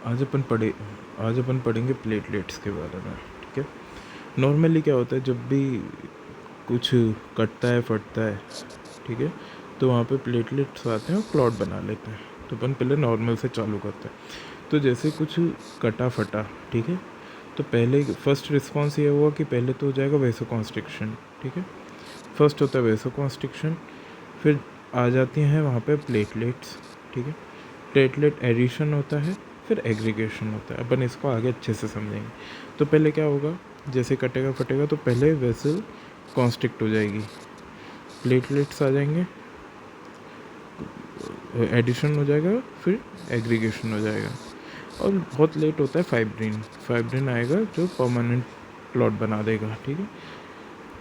आज अपन पढ़े आज अपन पढ़ेंगे प्लेटलेट्स के बारे में। ठीक है। नॉर्मली क्या होता है, जब भी कुछ कटता है फटता है, ठीक है, तो वहाँ पे प्लेटलेट्स आते हैं और क्लॉट बना लेते हैं। तो अपन पहले नॉर्मल से चालू करते हैं। तो जैसे कुछ कटा फटा, ठीक है, तो पहले फर्स्ट रिस्पॉन्स ये हुआ कि पहले तो हो जाएगा वेसोकॉन्स्ट्रिक्शन। ठीक है, फर्स्ट होता है वेसोकॉन्स्ट्रिक्शन, फिर आ जाती हैं वहाँ पे प्लेटलेट्स। ठीक है, प्लेटलेट एडिशन होता है, फिर एग्रीगेशन होता है। अपन इसको आगे अच्छे से समझेंगे। तो पहले क्या होगा, जैसे कटेगा फटेगा तो पहले वेसल कॉन्स्ट्रिक्ट हो जाएगी, प्लेटलेट्स आ जाएंगे, एडिशन हो जाएगा, फिर एग्रीगेशन हो जाएगा, और बहुत लेट होता है फाइब्रिन। फाइब्रिन आएगा जो परमानेंट क्लॉट बना देगा। ठीक है,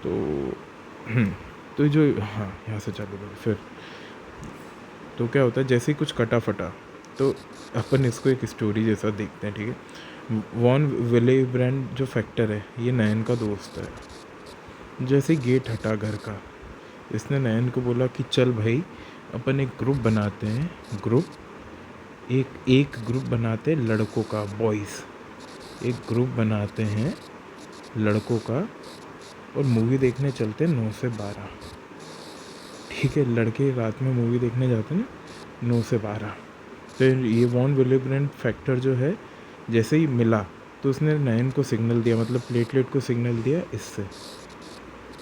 तो तो जो हाँ यहाँ से चालू करें फिर। तो क्या होता है, जैसे ही कुछ कटा फटा तो अपन इसको एक स्टोरी जैसा देखते हैं। ठीक है, वॉन विलेब्रेंड जो फैक्टर है, ये नयन का दोस्त है। जैसे गेट हटा घर का, इसने नयन को बोला कि चल भाई अपन एक ग्रुप बनाते हैं, एक ग्रुप बनाते हैं लड़कों का, बॉयज़ एक ग्रुप बनाते हैं लड़कों का, और मूवी देखने चलते हैं 9 से 12। ठीक है, लड़के रात में मूवी देखने जाते हैं ना 9 से 12। तो ये वॉन विलेब्रेंड फैक्टर जो है जैसे ही मिला तो उसने नयन को सिग्नल दिया, मतलब प्लेटलेट को सिग्नल दिया इससे।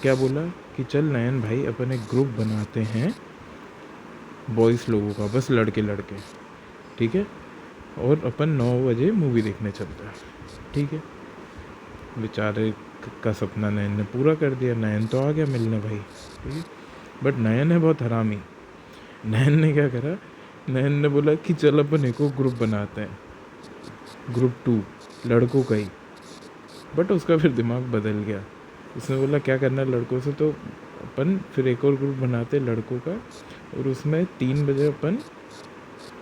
क्या बोला कि चल नयन भाई अपन एक ग्रुप बनाते हैं बॉयज़ लोगों का, बस लड़के लड़के, ठीक है, और अपन 9 बजे मूवी देखने चलते हैं। ठीक है, बेचारे का सपना नयन ने पूरा कर दिया। नयन तो आ गया मिलने भाई, ठीक है, बट नयन है बहुत हरामी। नयन ने क्या करा, नयन ने बोला कि चल अपन एक और ग्रुप बनाते हैं, ग्रुप 2 लड़कों का ही। बट उसका फिर दिमाग बदल गया, उसने बोला क्या करना है लड़कों से, तो अपन फिर एक और ग्रुप बनाते हैं लड़कों का, और उसमें 3 बजे अपन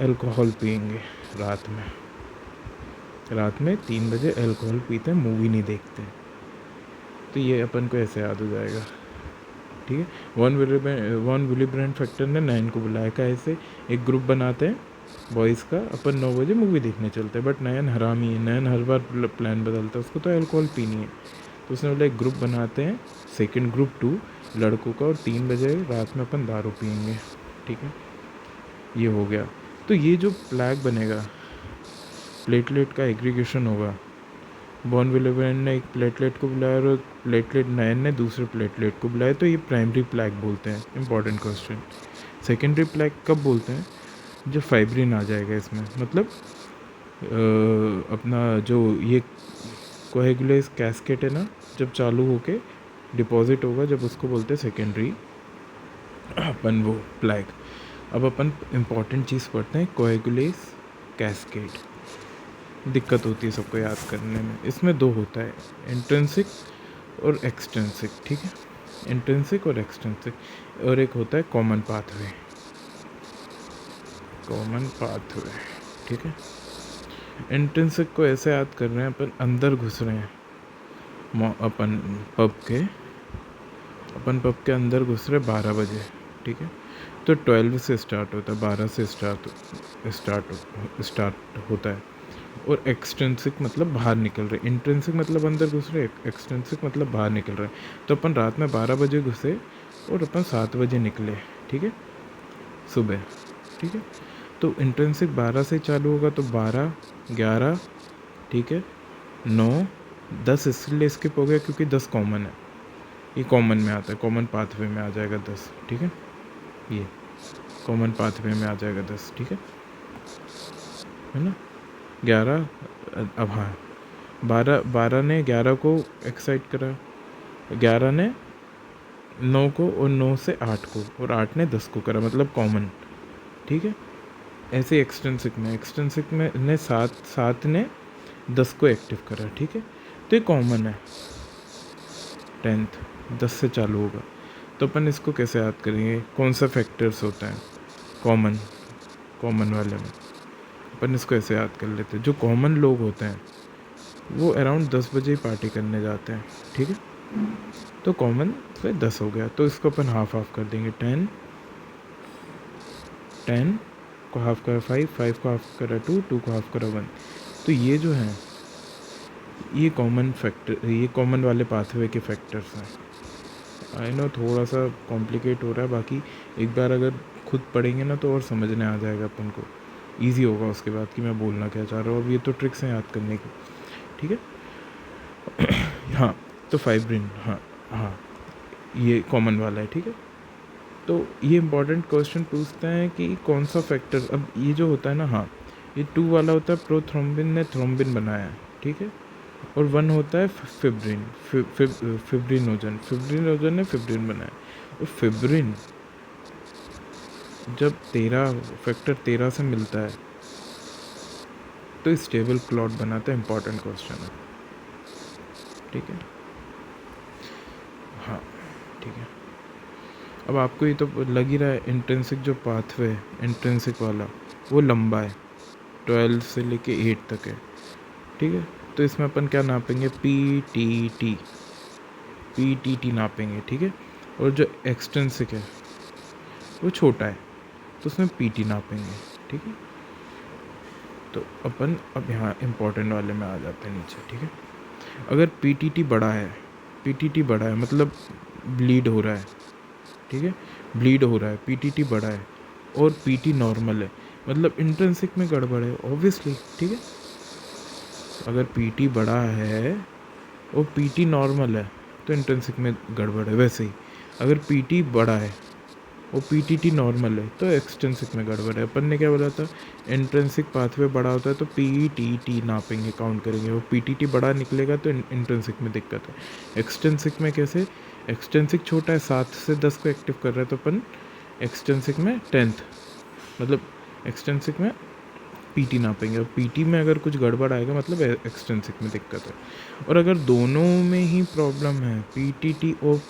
अल्कोहल पियेंगे रात में 3 बजे अल्कोहल पीते हैं, मूवी नहीं देखते। तो ये अपन को ऐसे याद हो जाएगा। ठीक है, वॉन विलेब्रेंड फैक्टर ने नयन को बुलाया, का ऐसे एक ग्रुप बनाते हैं बॉयज़ का, अपन 9 बजे मूवी देखने चलते हैं। बट नयन हरामी है, नयन हर बार प्लान बदलता है, उसको तो अल्कोहल पीनी है। तो उसने बोला एक ग्रुप बनाते हैं, सेकंड ग्रुप 2 लड़कों का, और 3 बजे रात में अपन दारू पियेंगे। ठीक है, ये हो गया। तो ये जो फ्लैग बनेगा, प्लेटलेट का एग्रीगेशन होगा। वॉन विलेब्रेंड ने एक प्लेटलेट को बुलाया और प्लेटलेट नयन ने दूसरे प्लेटलेट को बुलाया, तो ये प्राइमरी प्लैग बोलते हैं। Important question. सेकेंडरी प्लैग कब बोलते हैं, जब फाइब्रिन आ जाएगा इसमें, मतलब अपना जो ये कोएगुलेस कैस्केट है ना, जब चालू होके डिपॉजिट होगा, जब उसको बोलते हैं सेकेंडरी अपन वो प्लैग। अब अपन इम्पॉर्टेंट चीज़ पढ़ते हैं, कोएगुलेस कैस्केड। दिक्कत होती है सबको याद करने में। इसमें 2 होता है, इंट्रिंसिक और एक्सट्रिंसिक। ठीक है, इंट्रिंसिक और एक्सट्रिंसिक, और एक होता है कॉमन पाथवे। ठीक है, इंट्रिंसिक को ऐसे याद कर रहे हैं, अपन अंदर घुस रहे हैं, अपन पब के अंदर घुस रहे 12 बजे। ठीक है, तो 12 से स्टार्ट होता है, 12 से स्टार्ट होता है। और एक्सट्रिंसिक मतलब बाहर निकल रहे, इंट्रिंसिक मतलब अंदर घुस रहे, एक्सट्रिंसिक मतलब बाहर निकल रहे। तो अपन रात में 12 बजे घुसे और अपन 7 बजे निकले। ठीक है, सुबह। ठीक है, तो इंट्रिंसिक 12 से चालू होगा, तो 12, 11, ठीक है, 9, 10 इसलिए स्किप हो गया क्योंकि 10 कॉमन है, ये कॉमन में आता है, कॉमन पाथवे में आ जाएगा 10। ठीक है, ये कॉमन पाथवे में आ जाएगा 10। ठीक है ना। 11, अब हाँ, 12 ने 11 को एक्साइट करा, 11 ने 9 को, और 9 से 8 को, और 8 ने 10 को करा, मतलब कॉमन। ठीक है, ऐसे एक्सटेंसिक में ने 7 ने 10 को एक्टिव करा। ठीक है, तो ये कॉमन है, 10th 10 से चालू होगा। तो अपन इसको कैसे याद करेंगे, कौन सा फैक्टर्स होता है कॉमन वाले में, अपन इसको ऐसे याद कर लेते हैं। जो कॉमन लोग होते हैं वो अराउंड 10 बजे ही पार्टी करने जाते हैं। ठीक है, तो कॉमन से 10 हो गया, तो इसको अपन हाफ कर देंगे। 10 को हाफ करा 5, 5 को हाफ करा 2, 2 को हाफ करा 1, तो ये जो है ये कॉमन वाले पाथवे के फैक्टर्स हैं। आई नो थोड़ा सा कॉम्प्लिकेट हो रहा है, बाकी एक बार अगर खुद पढ़ेंगे ना तो और समझने आ जाएगा अपन को, ईजी होगा उसके बाद कि मैं बोलना क्या चाह रहा हूँ। अब ये तो ट्रिक्स हैं याद करने की, ठीक है। हाँ तो फाइब्रिन, हाँ ये कॉमन वाला है, ठीक है। तो ये इंपॉर्टेंट क्वेश्चन पूछता है कि कौन सा फैक्टर, अब ये जो होता है ना, हाँ ये 2 वाला होता है प्रोथ्रोम्बिन ने थ्रोम्बिन बनाया है, ठीक है। और 1 होता है फिब्रिन, फिब्रिनोजन ने फिब्रिन बनाया। और फिब्रिन जब फैक्टर 13 से मिलता है तो स्टेबल क्लॉट बनाता है। इंपॉर्टेंट क्वेश्चन है, ठीक है। हाँ ठीक है। अब आपको ये तो लग ही रहा है इंट्रिंसिक जो पाथवे है इंट्रिंसिक वाला वो लंबा है, 12 से लेके 8 तक है, ठीक है। तो इसमें अपन क्या नापेंगे, पीटीटी नापेंगे, ठीक है। और जो एक्सटेंसिक है वो छोटा है तो उसमें पीटी नापेंगे, ठीक है। तो अपन अब यहाँ इम्पोर्टेंट वाले में आ जाते हैं नीचे, ठीक है। अगर पीटीटी बड़ा है मतलब ब्लीड हो रहा है, ठीक है, ब्लीड हो रहा है, पीटीटी बड़ा है और पीटी नॉर्मल है, मतलब इंट्रिंसिक में गड़बड़ है ऑब्वियसली, ठीक है। अगर पीटी बड़ा है और पीटी नॉर्मल है तो इंट्रिंसिक में गड़बड़ है। वैसे ही अगर पीटी बड़ा है और पीटीटी नॉर्मल है तो एक्सटेंसिक में गड़बड़ है। अपन ने क्या बोला था, इंट्रिंसिक पाथवे बड़ा होता है तो पीटीटी नापेंगे, काउंट करेंगे, वो पीटीटी बड़ा निकलेगा तो इंट्रिंसिक में दिक्कत है। एक्सटेंसिक में कैसे, एक्सटेंसिक छोटा है, 7 से 10 को एक्टिव कर रहा है तो अपन एक्सटेंसिक में 10th, मतलब एक्सटेंसिक में पीटी नापेंगे। और पीटी में अगर कुछ गड़बड़ आएगा मतलब एक्सटेंसिक में दिक्कत है। और अगर दोनों में ही प्रॉब्लम है, पीटी और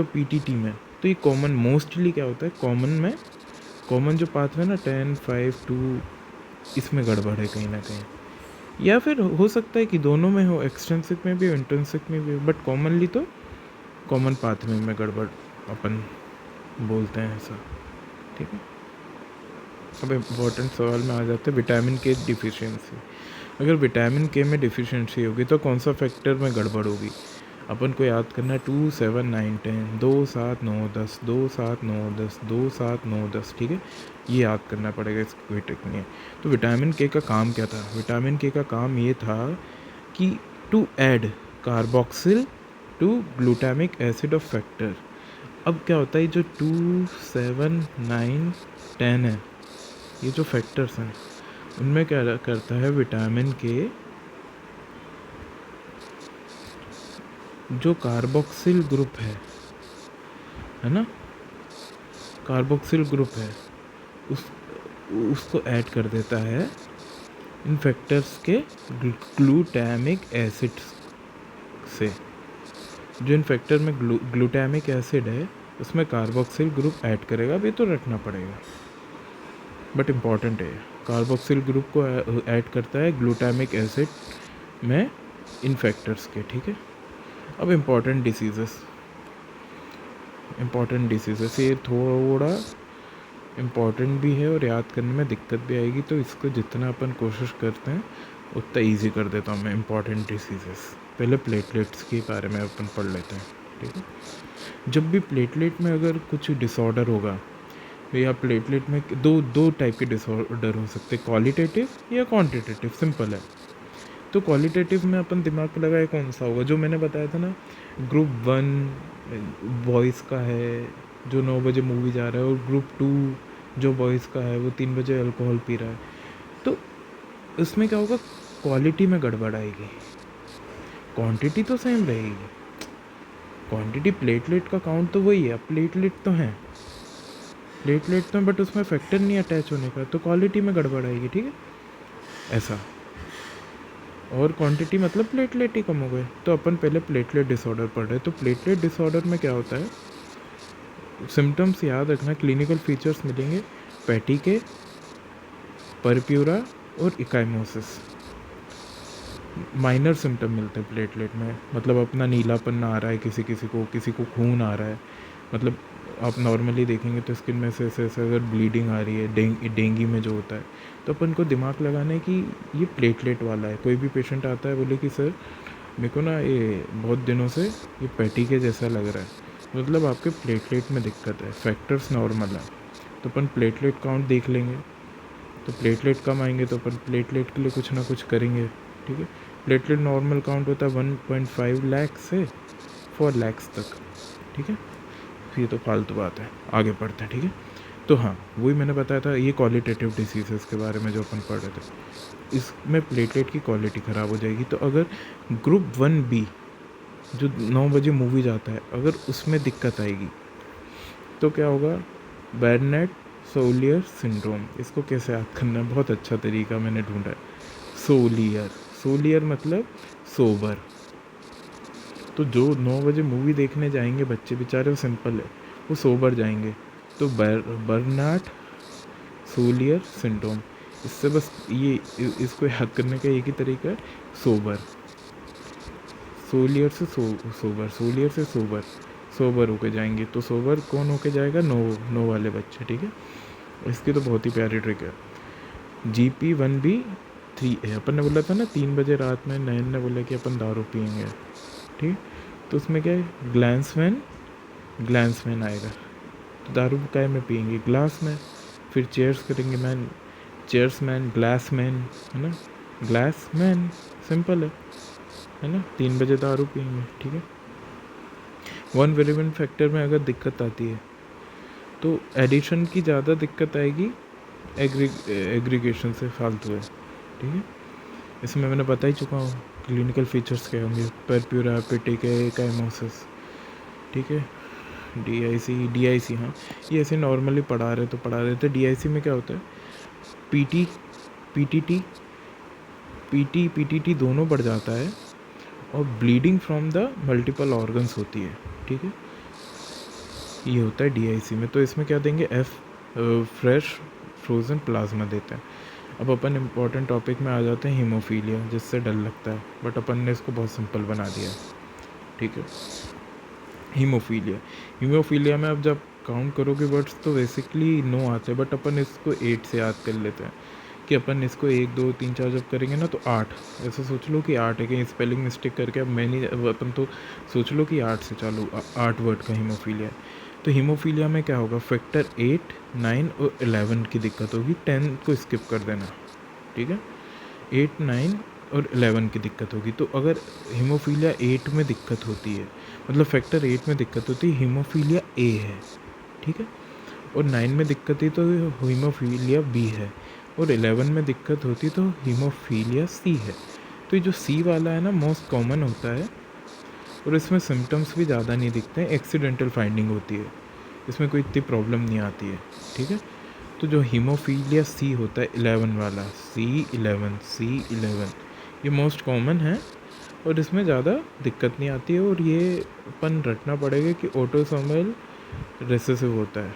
पीटीटी में, तो ये कॉमन मोस्टली क्या होता है, कॉमन जो पाथवे ना 10, 5, 2 इसमें गड़बड़ है कहीं ना कहीं, या फिर हो सकता है कि दोनों में हो, एक्सटेंसिक में भी हो इंट्रिंसिक में भी हो, बट कॉमनली तो कॉमन पाथवे में गड़बड़ अपन बोलते हैं ऐसा, ठीक है। अब इम्पोर्टेंट सवाल में आ जाते हैं विटामिन के डिफिशियंसी। अगर विटामिन के में डिफिशियंसी होगी तो कौन सा फैक्टर में गड़बड़ होगी, अपन को याद करना है 2, 7, 9, 10, 2, 7, 9, 10, 2, 7, 9, 10, 2, 7, 9, 10, ठीक है। ये याद करना पड़ेगा, इसकी कोई ट्रिक नहीं है। तो विटामिन के का काम क्या था, विटामिन के का काम ये था कि to add carboxyl to glutamic acid of factor. अब क्या होता है, जो 2, 7, 9, 10 है, ये जो फैक्टर्स हैं उनमें क्या करता है, विटामिन के जो कार्बोक्सिल ग्रुप है ना, कार्बोक्सिल ग्रुप है, उसको ऐड कर देता है इन फैक्टर्स के ग्लूटामिक एसिड से। जो इन फैक्टर में ग्लूटामिक एसिड है उसमें कार्बोक्सिल ग्रुप ऐड करेगा। अब ये तो रखना पड़ेगा बट इम्पॉर्टेंट है, कार्बोक्सिल ग्रुप को ऐड करता है ग्लूटामिक एसिड में इन फैक्टर्स के, ठीक है। अब इम्पॉर्टेंट डिसीज़ेस ये थोड़ा इम्पॉर्टेंट भी है और याद करने में दिक्कत भी आएगी, तो इसको जितना अपन कोशिश करते हैं उतना इजी कर देता हूँ मैं। इम्पॉर्टेंट डिसीज़ेस, पहले प्लेटलेट्स के बारे में अपन पढ़ लेते हैं, ठीक है। जब भी प्लेटलेट में अगर कुछ डिसऑर्डर होगा, या प्लेटलेट में दो टाइप के डिसऑर्डर हो सकते हैं, क्वालिटेटिव या क्वांटिटेटिव, सिंपल है। तो क्वालिटेटिव में अपन दिमाग पे लगाए कौन सा होगा, जो मैंने बताया था ना, ग्रुप 1 बॉयज़ का है जो 9 बजे मूवी जा रहा है, और ग्रुप 2 जो बॉयज़ का है वो 3 बजे अल्कोहल पी रहा है। तो इसमें क्या होगा, क्वालिटी में गड़बड़ आएगी, क्वांटिटी तो सेम रहेगी। क्वांटिटी प्लेटलेट का काउंट तो वही है, प्लेटलेट तो बट उसमें फैक्टर नहीं अटैच होने का, तो क्वालिटी में गड़बड़ आएगी, ठीक है, ऐसा। और क्वांटिटी मतलब प्लेटलेट ही कम हो गए। तो अपन पहले प्लेटलेट डिसऑर्डर पढ़ रहे हैं। तो प्लेटलेट डिसऑर्डर में क्या होता है, सिम्टम्स याद रखना, क्लिनिकल फीचर्स मिलेंगे पैटी के, परप्यूरा और इकाइमोसिस। माइनर सिम्टम मिलते हैं प्लेटलेट में, मतलब अपना नीलापन ना आ रहा है, किसी को खून आ रहा है, मतलब आप नॉर्मली देखेंगे तो स्किन में से ऐसे ऐसे अगर ब्लीडिंग आ रही है, डेंगी में जो होता है, तो अपन को दिमाग लगाना है कि ये प्लेटलेट वाला है। कोई भी पेशेंट आता है बोले कि सर मेरे को ना ये बहुत दिनों से ये पैटी के जैसा लग रहा है, मतलब आपके प्लेटलेट में दिक्कत है, फैक्टर्स नॉर्मल है। तो अपन प्लेटलेट काउंट देख लेंगे, तो प्लेटलेट कम आएंगे तो अपन प्लेटलेट के लिए कुछ ना कुछ करेंगे। ठीक है, प्लेटलेट नॉर्मल काउंट होता है 1.5 लाख से 4 लाख तक। ठीक है, ये तो फालतू बात है, आगे बढ़ते हैं। ठीक है, तो हाँ वही मैंने बताया था, ये क्वालिटेटिव डिसीज़ के बारे में जो अपन पढ़ रहे थे, इसमें प्लेटलेट की क्वालिटी ख़राब हो जाएगी। तो अगर ग्रुप 1B जो 9 बजे मूवी जाता है, अगर उसमें दिक्कत आएगी तो क्या होगा, बैरनेट सोलियर सिंड्रोम। इसको कैसे याद करना है, बहुत अच्छा तरीका मैंने ढूंढा है। सोलियर मतलब सोबर। तो जो 9 बजे मूवी देखने जाएंगे बच्चे बेचारे, वो सिंपल है, वो सोबर जाएंगे। तो बर्नार्ड सोलियर सिंड्रोम, इससे बस ये इसको याद करने का एक ही तरीका है, सोबर। सोलियर से सोबर सोबर होके जाएंगे। तो सोबर कौन होके जाएगा, नो वाले बच्चे। ठीक है, इसकी तो बहुत ही प्यारी ट्रिक है। GP1B3A अपन ने बोला था ना 3 बजे रात में नयन ने बोला कि अपन दारू पियेंगे। ठीक, तो उसमें क्या है, ग्लांसमैन आएगा। तो दारू काय में पियेंगे, ग्लास में। फिर चेयर्स करेंगे man, chairs man, glass man, है ना, ग्लास मैन, सिंपल है ना। 3 बजे दारू पियेंगे। ठीक है, वन वेरिएबल फैक्टर में अगर दिक्कत आती है तो एडिशन की ज़्यादा दिक्कत आएगी, एग्रीगेशन से फालतू है। ठीक है, इसमें मैंने बता ही चुका हूँ क्लिनिकल फीचर्स क्या होंगे, परप्यूरा, पेटिकाइमोसिस। ठीक है, DIC, हाँ ये ऐसे नॉर्मली पढ़ा रहे थे। DIC में क्या होता है, PTT दोनों बढ़ जाता है, और bleeding from the multiple organs होती है। ठीक है, ये होता है DIC में। तो इसमें क्या देंगे, फ्रेश फ्रोज़न प्लाज्मा देते हैं। अब अपन इम्पॉर्टेंट टॉपिक में आ जाते हैं, हीमोफीलिया, जिससे डर लगता है, बट अपन ने इसको बहुत सिंपल बना दिया है। ठीक है, हीमोफीलिया में अब जब काउंट करोगे वर्ड्स तो बेसिकली 9 आते हैं, बट अपन इसको 8 से याद कर लेते हैं कि अपन इसको 1 2 3 4 जब करेंगे ना तो 8, ऐसा सोच लो कि 8 है, कहीं स्पेलिंग मिस्टेक करके अब मैंने अपन तो सोच लो कि 8 से चालू, 8 वर्ड का हीमोफीलिया है। तो हीमोफीलिया में क्या होगा, फैक्टर 8, 9 और 11 की दिक्कत होगी, 10 को स्किप कर देना। ठीक है, 8, 9 और 11 की दिक्कत होगी। तो अगर हीमोफीलिया 8 में दिक्कत होती है, मतलब फैक्टर 8 में दिक्कत होती है, हीमोफीलिया A है। ठीक है, और 9 में दिक्कत है तो हीमोफीलिया B है, और 11 में दिक्कत होती तो हीमोफीलिया C है। तो ये जो C वाला है ना, मोस्ट कॉमन होता है, और इसमें सिम्टम्स भी ज़्यादा नहीं दिखते हैं, एक्सीडेंटल फाइंडिंग होती है, इसमें कोई इतनी प्रॉब्लम नहीं आती है। ठीक है, तो जो हीमोफीलिया C होता है 11 वाला, C11, ये मोस्ट कॉमन है, और इसमें ज़्यादा दिक्कत नहीं आती है। और ये अपन रटना पड़ेगा कि ऑटोसोमल रिसेसिव होता है,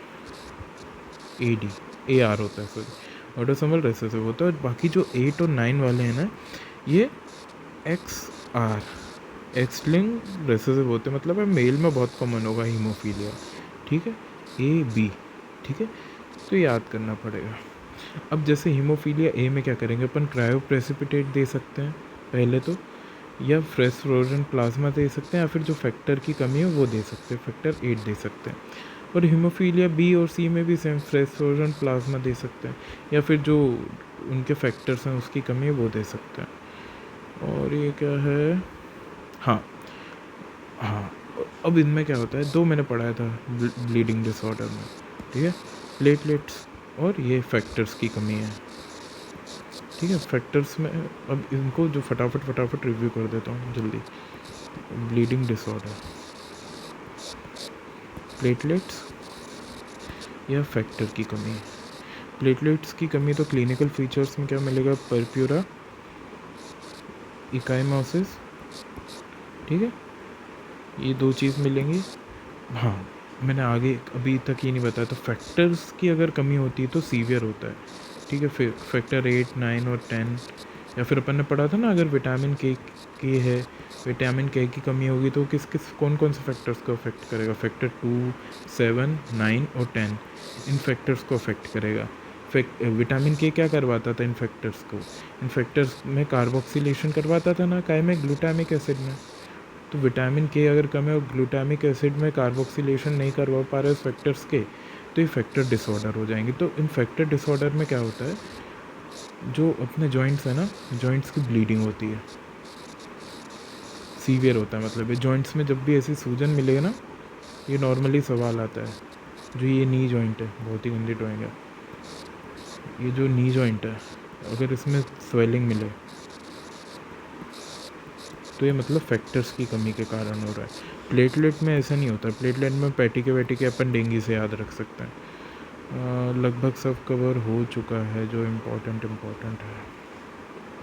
AR होता है, सॉरी, ऑटोसोमल रिसेसिव होता है। और बाकी जो 8 और 9 वाले हैं ना, ये एक्स लिंक्ड रिसेसिव होते हैं, मतलब है मेल में बहुत कॉमन होगा हीमोफीलिया। ठीक है, AB। ठीक है, तो याद करना पड़ेगा। अब जैसे हीमोफीलिया A में क्या करेंगे अपन, क्रायोप्रेसिपिटेट दे सकते हैं पहले तो, या फ्रेश फ्रोजन प्लाज्मा दे सकते हैं, या फिर जो फैक्टर की कमी है वो दे सकते हैं, फैक्टर 8 दे सकते हैं। और हीमोफीलिया B और C में भी सेम फ्रेश फ्रोजन प्लाज्मा दे सकते हैं, या फिर जो उनके फैक्टर्स हैं उसकी कमी है वो दे सकते हैं। और ये क्या है, हाँ, अब इनमें क्या होता है, 2 मैंने पढ़ाया था ब्लीडिंग डिसऑर्डर में। ठीक है, प्लेटलेट्स और ये फैक्टर्स की कमी है। ठीक है, फैक्टर्स में अब इनको जो फटाफट रिव्यू कर देता हूँ जल्दी। ब्लीडिंग डिसऑर्डर, प्लेटलेट्स या फैक्टर की कमी। प्लेटलेट्स की कमी तो क्लिनिकल फीचर्स में क्या मिलेगा, परप्यूरा, इकाइमोसिस। ठीक है, ये 2 चीज़ मिलेंगी। हाँ, मैंने आगे अभी तक ये नहीं बताया, तो फैक्टर्स की अगर कमी होती है तो सीवियर होता है। ठीक है, फिर फैक्टर 8, 9 और 10 या फिर अपन ने पढ़ा था ना, अगर विटामिन के है, विटामिन के की कमी होगी तो किस किस कौन कौन से फैक्टर्स को अफेक्ट करेगा? फैक्टर 2, 7, 9 और 10 इन फैक्टर्स को अफेक्ट करेगा। विटामिन के क्या करवाता था इन फैक्टर्स को? इन फैक्टर्स में कार्बोक्सिलेशन करवाता था ना, काय में? ग्लूटामिक एसिड में। तो विटामिन के अगर कम है और ग्लूटामिक एसिड में कार्बोक्सिलेशन नहीं करवा पा रहे उस फैक्टर्स के, तो ये फैक्टर डिसऑर्डर हो जाएंगे। तो इन फैक्टर डिसऑर्डर में क्या होता है, जो अपने जॉइंट्स है ना, जॉइंट्स की ब्लीडिंग होती है, सीवियर होता है। मतलब ये जॉइंट्स में जब भी ऐसी सूजन मिलेगा ना, ये नॉर्मली सवाल आता है। जो ये नी जॉइंट है, बहुत ही गंदी ड्राइंग है, ये जो नी जॉइंट है, अगर इसमें स्वेलिंग मिले तो ये मतलब फैक्टर्स की कमी के कारण हो रहा है। प्लेटलेट में ऐसा नहीं होता। प्लेटलेट में पैटी के अपन डेंगू से याद रख सकते हैं। लगभग सब कवर हो चुका है जो इम्पोर्टेंट है।